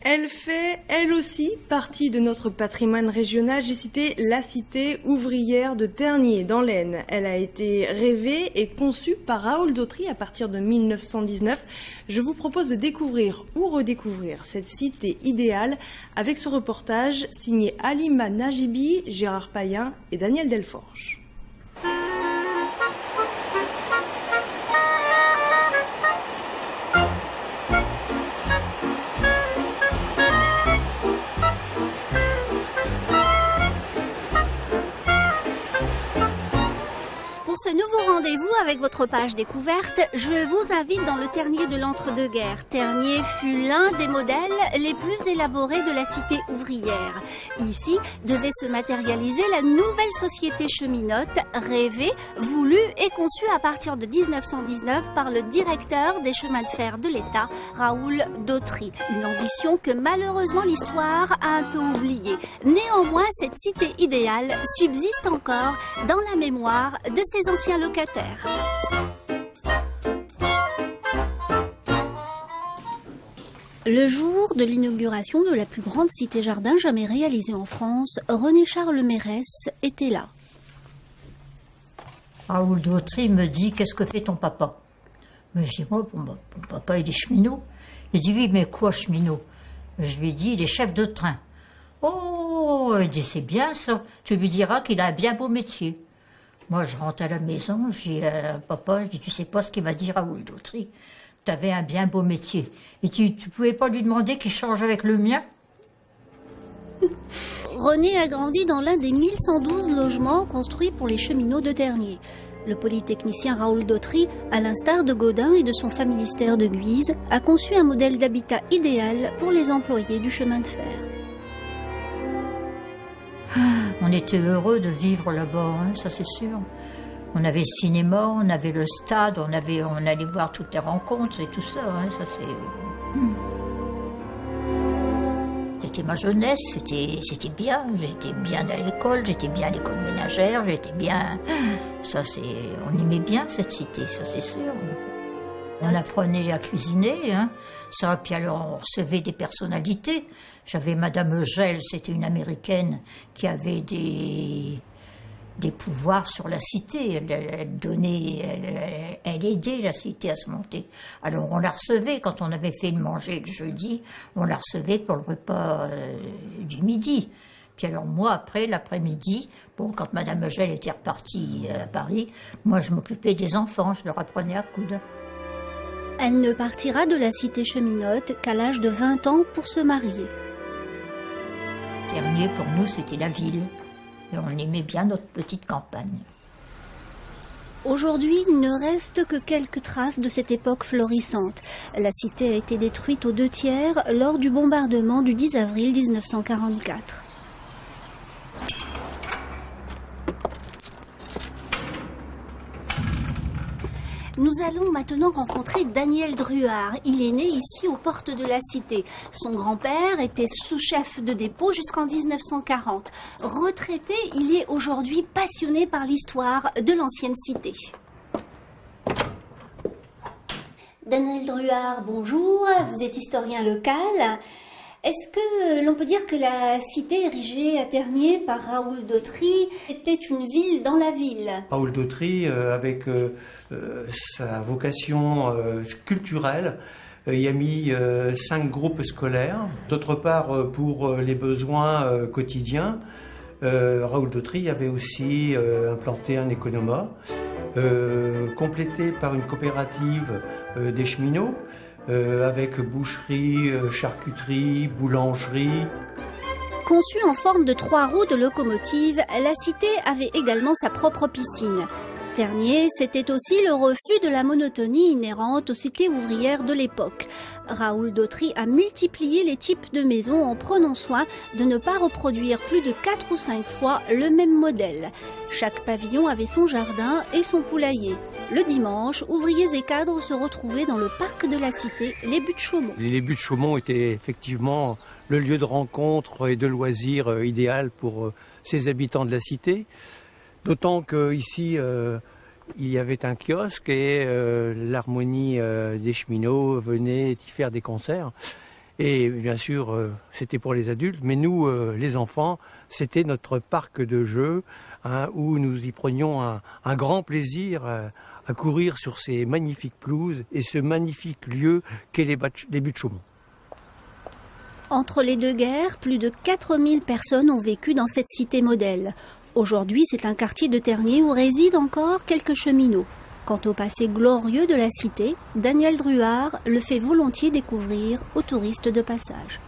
Elle fait, elle aussi, partie de notre patrimoine régional. J'ai cité la cité ouvrière de Tergnier, dans l'Aisne. Elle a été rêvée et conçue par Raoul Dautry à partir de 1919. Je vous propose de découvrir ou redécouvrir cette cité idéale avec ce reportage signé Halima Najibi, Gérard Payen et Daniel Delforge. Pour ce nouveau rendez-vous avec votre page découverte, je vous invite dans le Tergnier de l'entre-deux-guerres. Tergnier fut l'un des modèles les plus élaborés de la cité ouvrière. Ici devait se matérialiser la nouvelle société cheminote, rêvée, voulue et conçue à partir de 1919 par le directeur des chemins de fer de l'État, Raoul Dautry. Une ambition que malheureusement l'histoire a un peu oubliée. Néanmoins, cette cité idéale subsiste encore dans la mémoire de ses anciens locataires. Le jour de l'inauguration de la plus grande cité-jardin jamais réalisée en France, René-Charles Mérès était là. Raoul Dautry me dit « Qu'est-ce que fait ton papa ?» Mais je dis « Moi, mon papa, il est cheminot. » Il dit « Oui, mais quoi cheminot ?» Je lui dis « Il est chef de train. » Oh, il dit « C'est bien ça. Tu lui diras qu'il a un bien beau métier. » Moi, je rentre à la maison, je dis papa, je dis, tu sais pas ce qu'il m'a dit Raoul Dautry. Tu avais un bien beau métier. Et tu pouvais pas lui demander qu'il change avec le mien? René a grandi dans l'un des 1112 logements construits pour les cheminots de Tergnier. Le polytechnicien Raoul Dautry, à l'instar de Gaudin et de son familistère de Guise, a conçu un modèle d'habitat idéal pour les employés du chemin de fer. On était heureux de vivre là-bas, hein, ça c'est sûr. On avait le cinéma, on avait le stade, on allait voir toutes les rencontres et tout ça. Hein, ça c'est. C'était ma jeunesse, c'était bien. J'étais bien à l'école, j'étais bien à l'école ménagère, j'étais bien. Ça c'est, on aimait bien cette cité, ça c'est sûr. On apprenait à cuisiner, hein, ça, puis alors on recevait des personnalités. J'avais Madame Eugel, c'était une Américaine qui avait des pouvoirs sur la cité. Elle donnait, elle aidait la cité à se monter. Alors on la recevait quand on avait fait le manger le jeudi, on la recevait pour le repas du midi. Puis alors moi, après, l'après-midi, bon, quand Madame Eugel était repartie à Paris, moi je m'occupais des enfants, je leur apprenais à coudre. Elle ne partira de la cité cheminote qu'à l'âge de 20 ans pour se marier. Tergnier, pour nous, c'était la ville. Et on aimait bien notre petite campagne. Aujourd'hui, il ne reste que quelques traces de cette époque florissante. La cité a été détruite aux 2/3 lors du bombardement du 10 avril 1944. Nous allons maintenant rencontrer Daniel Druard. Il est né ici aux portes de la cité. Son grand-père était sous-chef de dépôt jusqu'en 1940. Retraité, il est aujourd'hui passionné par l'histoire de l'ancienne cité. Daniel Druard, bonjour. Vous êtes historien local. Est-ce que l'on peut dire que la cité érigée à Tergnier par Raoul Dautry était une ville dans la ville? Raoul Dautry, avec sa vocation culturelle, y a mis 5 groupes scolaires. D'autre part, pour les besoins quotidiens, Raoul Dautry avait aussi implanté un économat, complété par une coopérative des cheminots, avec boucherie, charcuterie, boulangerie. Conçue en forme de 3 roues de locomotive, la cité avait également sa propre piscine. Tergnier, c'était aussi le refus de la monotonie inhérente aux cités ouvrières de l'époque. Raoul Dautry a multiplié les types de maisons en prenant soin de ne pas reproduire plus de 4 ou 5 fois le même modèle. Chaque pavillon avait son jardin et son poulailler. Le dimanche, ouvriers et cadres se retrouvaient dans le parc de la cité, les Buttes Chaumont. Les Buttes Chaumont étaient effectivement le lieu de rencontre et de loisirs idéal pour ces habitants de la cité. D'autant qu'ici, il y avait un kiosque et l'harmonie des cheminots venait y faire des concerts. Et bien sûr, c'était pour les adultes, mais nous, les enfants, c'était notre parc de jeux, hein, où nous y prenions un grand plaisir à courir sur ces magnifiques pelouses et ce magnifique lieu qu'est les buttes de Chaumont. Entre les deux guerres, plus de 4000 personnes ont vécu dans cette cité modèle. Aujourd'hui, c'est un quartier de Tergnier où résident encore quelques cheminots. Quant au passé glorieux de la cité, Daniel Druard le fait volontiers découvrir aux touristes de passage.